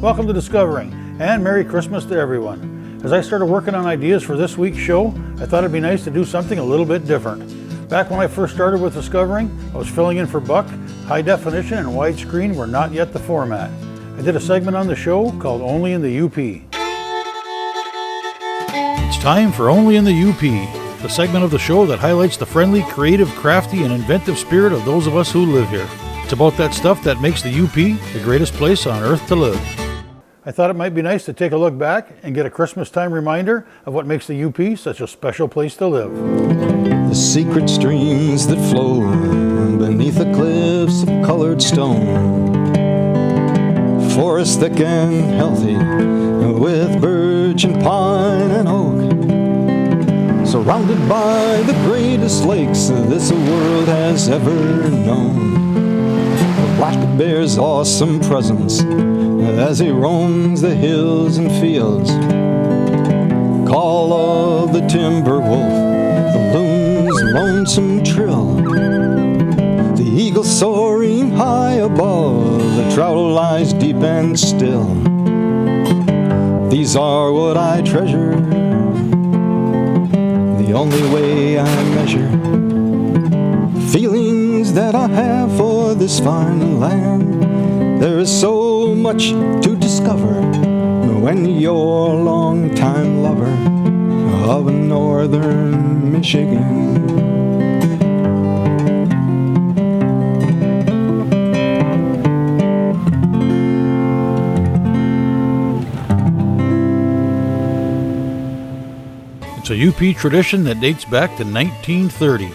Welcome to Discovering, and Merry Christmas to everyone. As I started working on ideas for this week's show, I thought it'd be nice to do something a little bit different. Back when I first started with Discovering, I was filling in for Buck. High definition and widescreen were not yet the format. I did a segment on the show called Only in the UP. It's time for Only in the UP, the segment of the show that highlights the friendly, creative, crafty, and inventive spirit of those of us who live here. It's about that stuff that makes the UP the greatest place on earth to live. I thought it might be nice to take a look back and get a Christmas time reminder of what makes the UP such a special place to live. The secret streams that flow beneath the cliffs of colored stone, forests thick and healthy with birch and pine and oak, surrounded by the greatest lakes this world has ever known. The black bear's awesome presence as he roams the hills and fields, call of the timber wolf, the loon's lonesome trill, the eagle soaring high above, the trout lies deep and still. These are what I treasure, the only way I measure feelings that I have for this fine land. There is so much to discover when you're a long-time lover of northern Michigan. It's a UP tradition that dates back to 1930.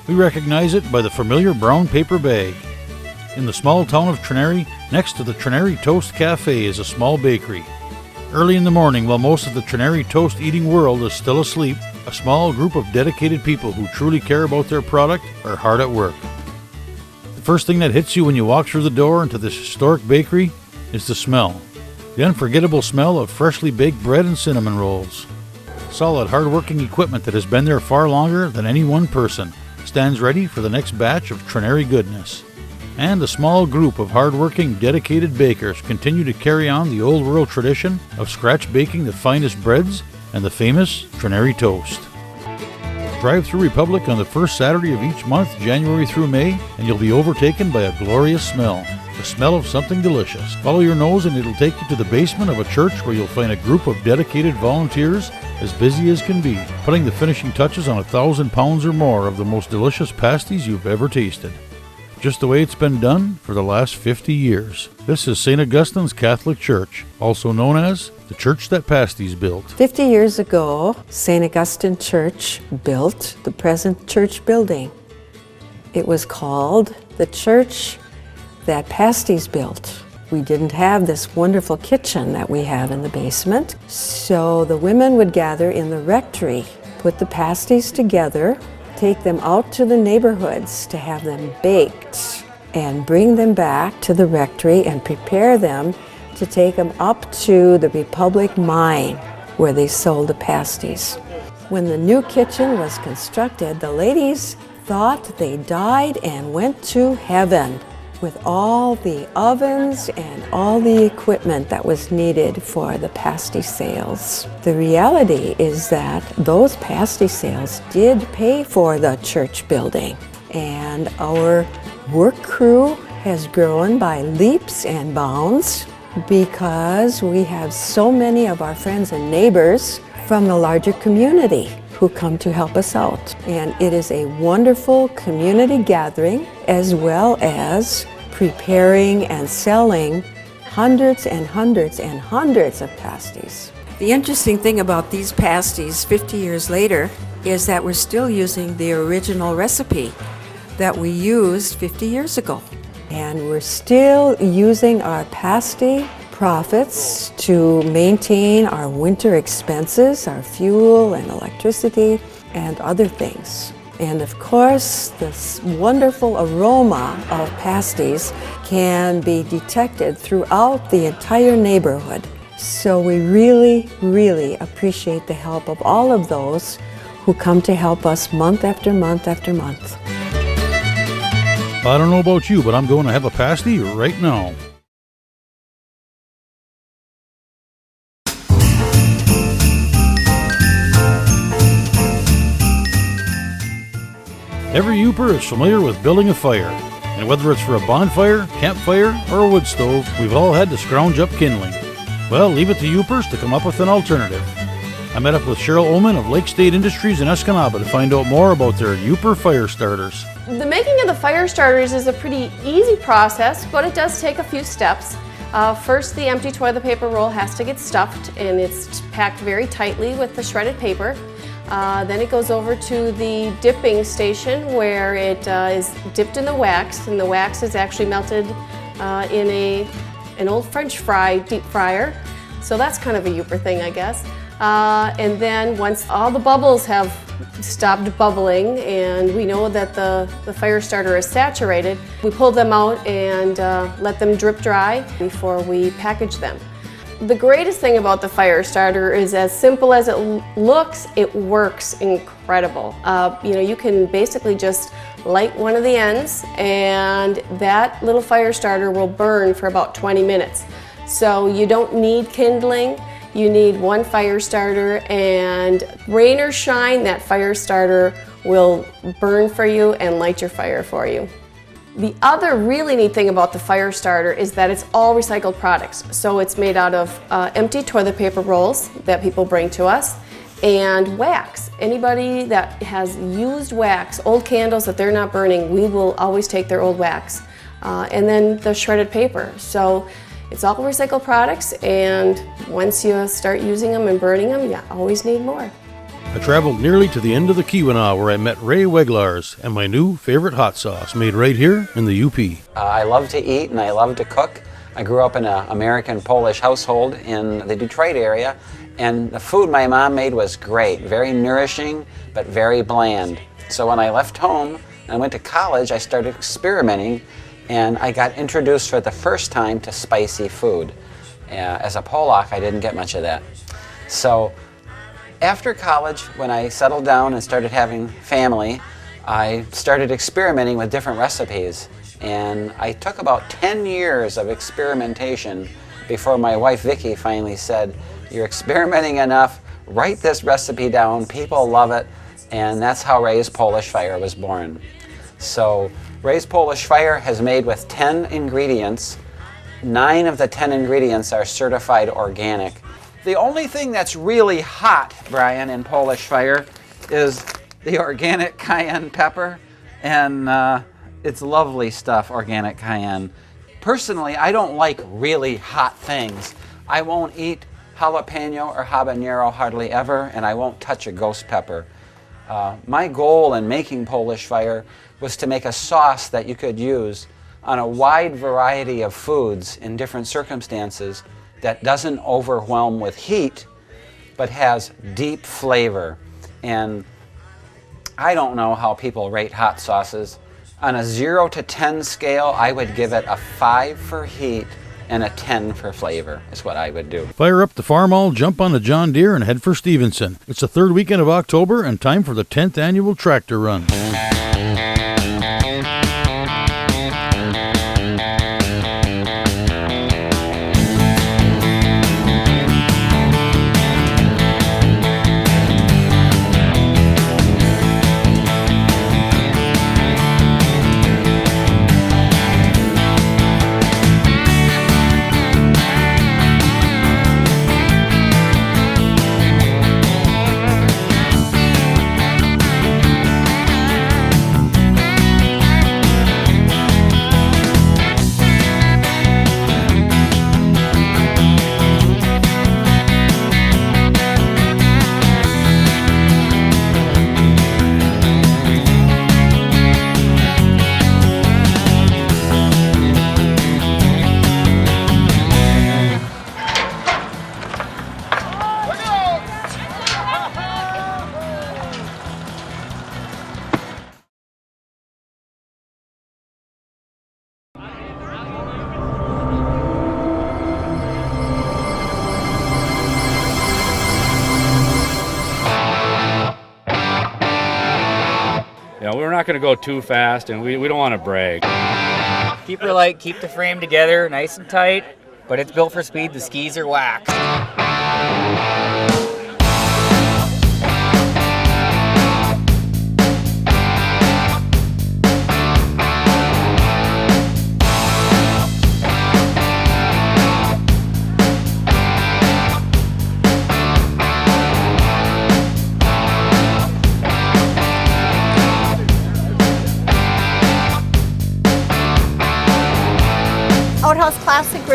We recognize it by the familiar brown paper bag. In the small town of Trenary, next to the Trenary Toast Cafe, is a small bakery. Early in the morning, while most of the Trenary toast eating world is still asleep, a small group of dedicated people who truly care about their product are hard at work. The first thing that hits you when you walk through the door into this historic bakery is the smell. The unforgettable smell of freshly baked bread and cinnamon rolls. Solid, hard-working equipment that has been there far longer than any one person stands ready for the next batch of Trenary goodness. And a small group of hard-working, dedicated bakers continue to carry on the old world tradition of scratch baking the finest breads and the famous Trenary toast. Drive through Republic on the first Saturday of each month, January through May, and you'll be overtaken by a glorious smell. The smell of something delicious. Follow your nose and it'll take you to the basement of a church where you'll find a group of dedicated volunteers as busy as can be, putting the finishing touches on 1,000 pounds or more of the most delicious pasties you've ever tasted. Just the way it's been done for the last 50 years. This is St. Augustine's Catholic Church, also known as the church that Pasties built. 50 years ago, St. Augustine Church built the present church building. It was called the church that Pasties built. We didn't have this wonderful kitchen that we have in the basement, so the women would gather in the rectory, put the pasties together, take them out to the neighborhoods to have them baked, and bring them back to the rectory and prepare them to take them up to the Republic mine where they sold the pasties. When the new kitchen was constructed, the ladies thought they died and went to heaven with all the ovens and all the equipment that was needed for the pasty sales. The reality is that those pasty sales did pay for the church building, and our work crew has grown by leaps and bounds because we have so many of our friends and neighbors from the larger community who come to help us out. And it is a wonderful community gathering, as well as preparing and selling hundreds and hundreds and hundreds of pasties. The interesting thing about these pasties 50 years later is that we're still using the original recipe that we used 50 years ago. And we're still using our pasty profits to maintain our winter expenses, our fuel and electricity and other things. And of course, this wonderful aroma of pasties can be detected throughout the entire neighborhood. So we really, really appreciate the help of all of those who come to help us month after month after month. I don't know about you, but I'm going to have a pasty right now. Every Yooper is familiar with building a fire, and whether it's for a bonfire, campfire, or a wood stove, we've all had to scrounge up kindling. Well, leave it to Yoopers to come up with an alternative. I met up with Cheryl Ullman of Lake State Industries in Escanaba to find out more about their Yooper Firestarters. The making of the Firestarters is a pretty easy process, but it does take a few steps. First, the empty toilet paper roll has to get stuffed, and it's packed very tightly with the shredded paper. Then it goes over to the dipping station where it is dipped in the wax, and the wax is actually melted in an old French fry deep fryer. So that's kind of a Yooper thing, I guess. And then once all the bubbles have stopped bubbling and we know that the fire starter is saturated, we pull them out and let them drip dry before we package them. The greatest thing about the fire starter is, as simple as it looks, it works incredible. You can basically just light one of the ends and that little fire starter will burn for about 20 minutes. So you don't need kindling. You need one fire starter, and rain or shine, that fire starter will burn for you and light your fire for you. The other really neat thing about the fire starter is that it's all recycled products. So it's made out of empty toilet paper rolls that people bring to us, and wax. Anybody that has used wax, old candles that they're not burning, we will always take their old wax. And then the shredded paper. So it's all recycled products, and once you start using them and burning them, you always need more. I traveled nearly to the end of the Keweenaw where I met Ray Weglars and my new favorite hot sauce made right here in the UP. I love to eat and I love to cook. I grew up in an American-Polish household in the Detroit area, and the food my mom made was great, very nourishing, but very bland. So when I left home and I went to college, I started experimenting, and I got introduced for the first time to spicy food. As a Polak, I didn't get much of that. So after college, when I settled down and started having family, I started experimenting with different recipes. And I took about 10 years of experimentation before my wife Vicki finally said, "You're experimenting enough, write this recipe down, people love it." And that's how Ray's Polish Fire was born. So Ray's Polish Fire is made with 10 ingredients. 9 of the 10 ingredients are certified organic. The only thing that's really hot, Brian, in Polish Fire is the organic cayenne pepper, and it's lovely stuff, organic cayenne. Personally, I don't like really hot things. I won't eat jalapeno or habanero hardly ever, and I won't touch a ghost pepper. My goal in making Polish Fire was to make a sauce that you could use on a wide variety of foods in different circumstances that doesn't overwhelm with heat, but has deep flavor. And I don't know how people rate hot sauces. On a 0 to 10 scale, I would give it a 5 for heat and a 10 for flavor, is what I would do. Fire up the farmall, jump on the John Deere, and head for Stevenson. It's the third weekend of October and time for the 10th annual tractor run. We're not going to go too fast, and we don't want to brag. Keep her light, keep the frame together, nice and tight, but it's built for speed. The skis are waxed.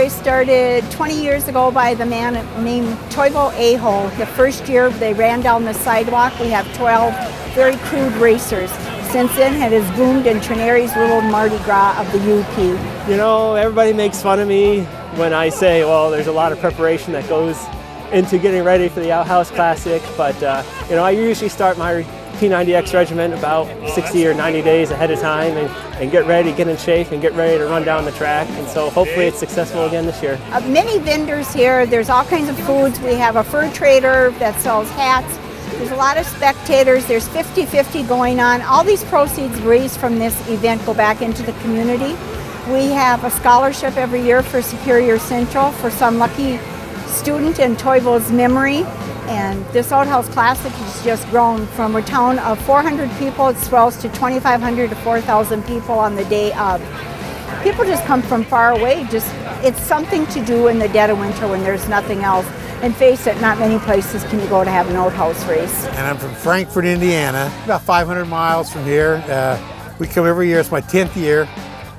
race started 20 years ago by the man named Toivo Aho. The first year they ran down the sidewalk. We have 12 very crude racers. Since then, it has boomed in Trenary's little Mardi Gras of the UP. You know, everybody makes fun of me when I say, well, there's a lot of preparation that goes into getting ready for the Outhouse Classic, but you know, I usually start my P90X regiment about 60 or 90 days ahead of time and get ready, get in shape, and get ready to run down the track. And so hopefully it's successful again this year. Many vendors here. There's all kinds of foods. We have a fur trader that sells hats. There's a lot of spectators. There's 50-50 going on. All these proceeds raised from this event go back into the community. We have a scholarship every year for Superior Central for some lucky student in Toivo's memory. And this Outhouse Classic has just grown from a town of 400 people. It swells to 2,500 to 4,000 people on the day of. People just come from far away. It's something to do in the dead of winter when there's nothing else. And face it, not many places can you go to have an outhouse race. And I'm from Frankfort, Indiana, about 500 miles from here. We come every year. It's my 10th year.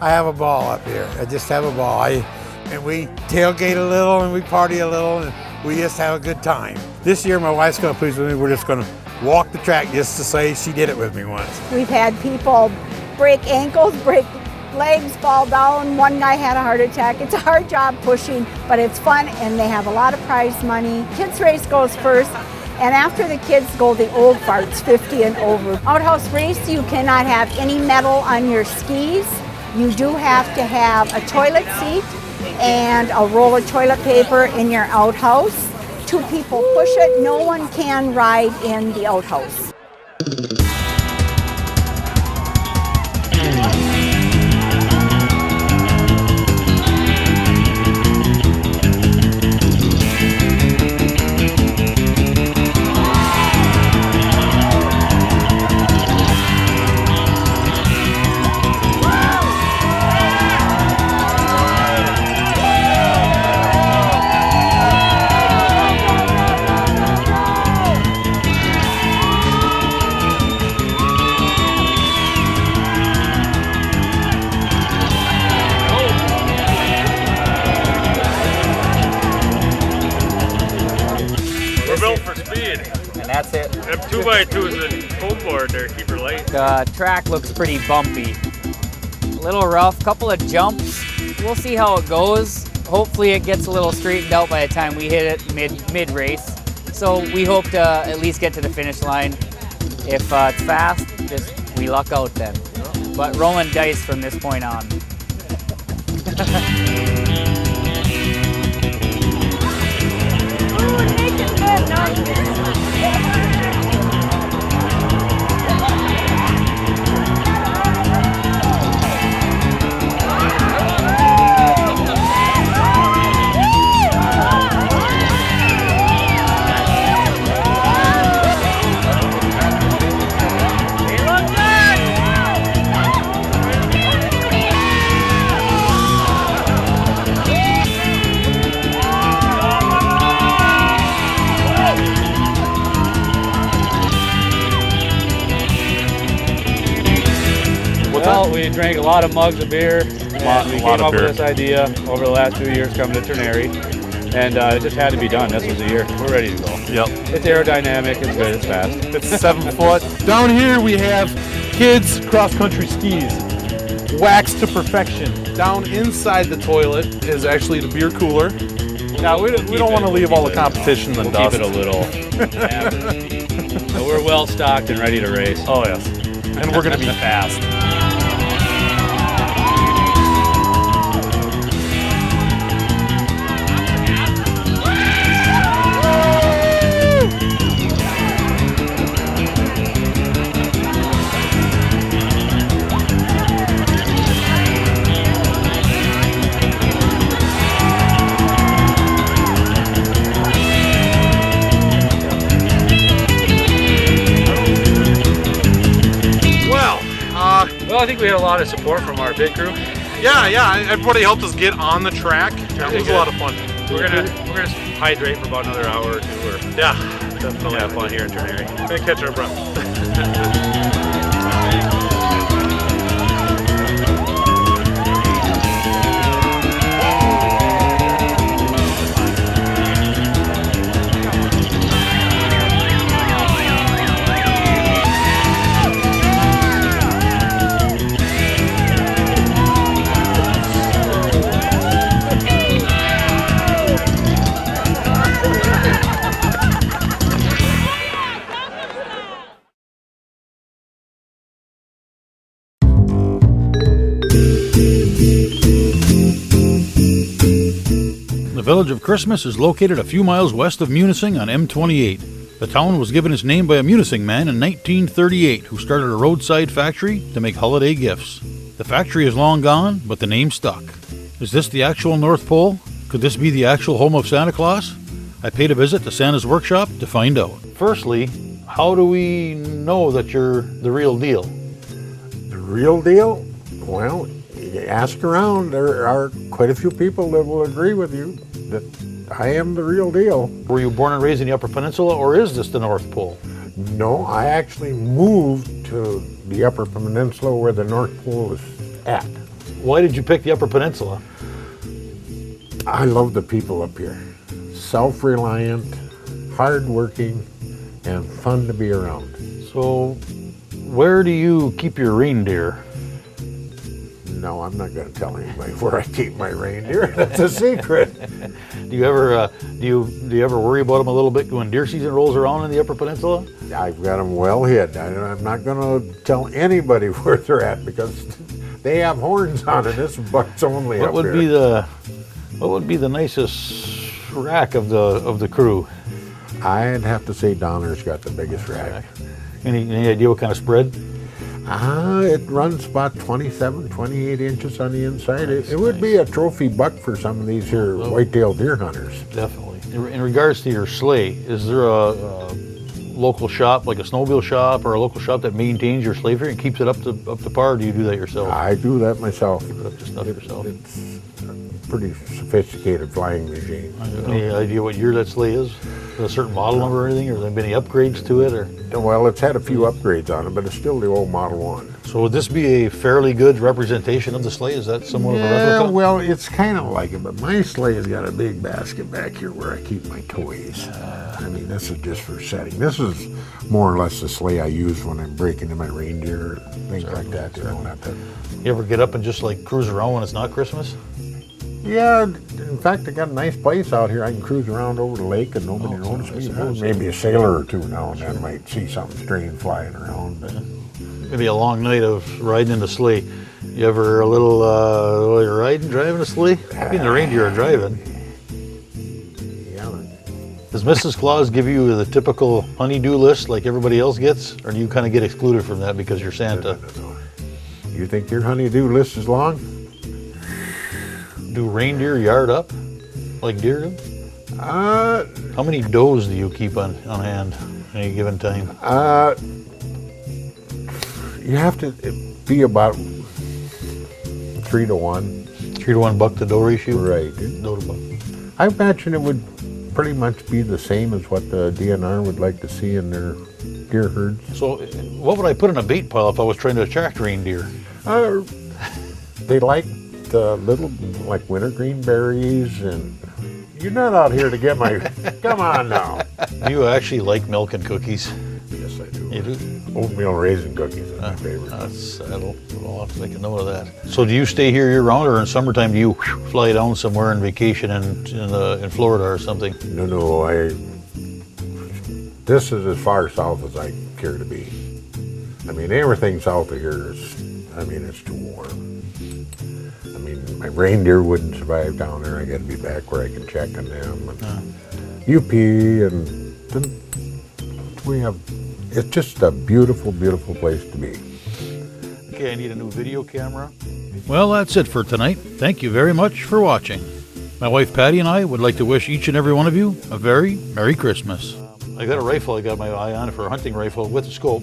I have a ball up here. I just have a ball. And we tailgate a little and we party a little and we just have a good time. This year my wife's going to please with me. We're just going to walk the track just to say she did it with me once. We've had people break ankles, break legs, fall down. One guy had a heart attack. It's a hard job pushing, but it's fun and they have a lot of prize money. Kids race goes first, and after the kids go the old farts, 50 and over. Outhouse race, you cannot have any metal on your skis. You do have to have a toilet seat and a roll of toilet paper in your outhouse. 2 people push it. No one can ride in the outhouse. That's it. Them 2x2s and foam board there, keep her light. The track looks pretty bumpy. A little rough, couple of jumps. We'll see how it goes. Hopefully it gets a little straightened out by the time we hit it mid-race. So we hope to at least get to the finish line. If it's fast, just we luck out then. But rolling dice from this point on. Well, we drank a lot of mugs of beer, and we came up with this idea over the last few years coming to Trenary, and it just had to be done. This was the year. We're ready to go. Yep. It's aerodynamic, it's good, it's fast. It's 7 foot. Down here we have kids cross-country skis, waxed to perfection. Down inside the toilet is actually the beer cooler. Now we don't want to leave all the competition in the dust. Keep it a little average. So we're well stocked and ready to race. Oh yes, and we're going to be fast. Well, I think we had a lot of support from our pit crew. Yeah, everybody helped us get on the track. That was a lot of fun. We're gonna hydrate for about another hour or two. Yeah, definitely have fun here in Trenary. Gonna catch our breath. village of Christmas is located a few miles west of Munising on M28. The town was given its name by a Munising man in 1938 who started a roadside factory to make holiday gifts. The factory is long gone, but the name stuck. Is this the actual North Pole? Could this be the actual home of Santa Claus? I paid a visit to Santa's workshop to find out. Firstly, how do we know that you're the real deal? The real deal? Well, you ask around. There are quite a few people that will agree with you that I am the real deal. Were you born and raised in the Upper Peninsula, or is this the North Pole? No, I actually moved to the Upper Peninsula where the North Pole is at. Why did you pick the Upper Peninsula? I love the people up here. Self-reliant, hard-working, and fun to be around. So, where do you keep your reindeer? No, I'm not going to tell anybody where I keep my reindeer. That's a secret. Do you ever worry about them a little bit when deer season rolls around in the Upper Peninsula? I've got them well hid. I'm not going to tell anybody where they're at because they have horns on it. This buck's only up here. What would be the nicest rack of the crew? I'd have to say Donner's got the biggest rack. Any idea what kind of spread? It runs about 27, 28 inches on the inside. It would be a trophy buck for some of these here white-tailed deer hunters. Definitely. In regards to your sleigh, is there a local shop, like a snowmobile shop, or a local shop that maintains your sleigh for you and keeps it up to par, or do you do that yourself? I do that myself. You put up the stuff yourself? It's a pretty sophisticated flying machine. Any idea what year that sleigh is? Is it a certain model number or anything, or have there been any upgrades to it? Or? Well, it's had a few upgrades on it, but it's still the old Model 1. So would this be a fairly good representation of the sleigh? Is that somewhat of a replica? Yeah, well, it's kind of like it, but my sleigh has got a big basket back here where I keep my toys. I mean, this is just for setting. This is more or less the sleigh I use when I'm breaking in my reindeer, things like that. You don't have to. You ever get up and just like cruise around when it's not Christmas? Yeah, in fact, I got a nice place out here. I can cruise around over the lake and nobody notices me. Maybe a sailor or two now and then might see something strange flying around. But maybe a long night of riding in the sleigh. You ever a little while you're riding, driving a sleigh? I mean, the reindeer are driving. Yeah. Does Mrs. Claus give you the typical honey-do list like everybody else gets, or do you kind of get excluded from that because you're Santa? No. You think your honey-do list is long? Do reindeer yard up like deer do? How many does do you keep on hand at any given time? You have to be about 3 to 1. 3 to 1 buck to doe ratio? Right. Doe to buck. I imagine it would pretty much be the same as what the DNR would like to see in their deer herds. So what would I put in a bait pile if I was trying to attract reindeer? They like the little, like wintergreen berries, and you're not out here to get my, come on now. Do you actually like milk and cookies? Yes, I do. You do? Oatmeal raisin cookies are my favorite. We'll have to make a note of that. So do you stay here year round, or in summertime do you fly down somewhere on vacation in Florida or something? No, this is as far south as I care to be. I mean, everything south of here is, it's too warm. My reindeer wouldn't survive down there. I got to be back where I can check on them. And UP, and then it's just a beautiful, beautiful place to be. Okay, I need a new video camera. Well, that's it for tonight. Thank you very much for watching. My wife Patty and I would like to wish each and every one of you a very Merry Christmas. I got a rifle I got my eye on for a hunting rifle with a scope.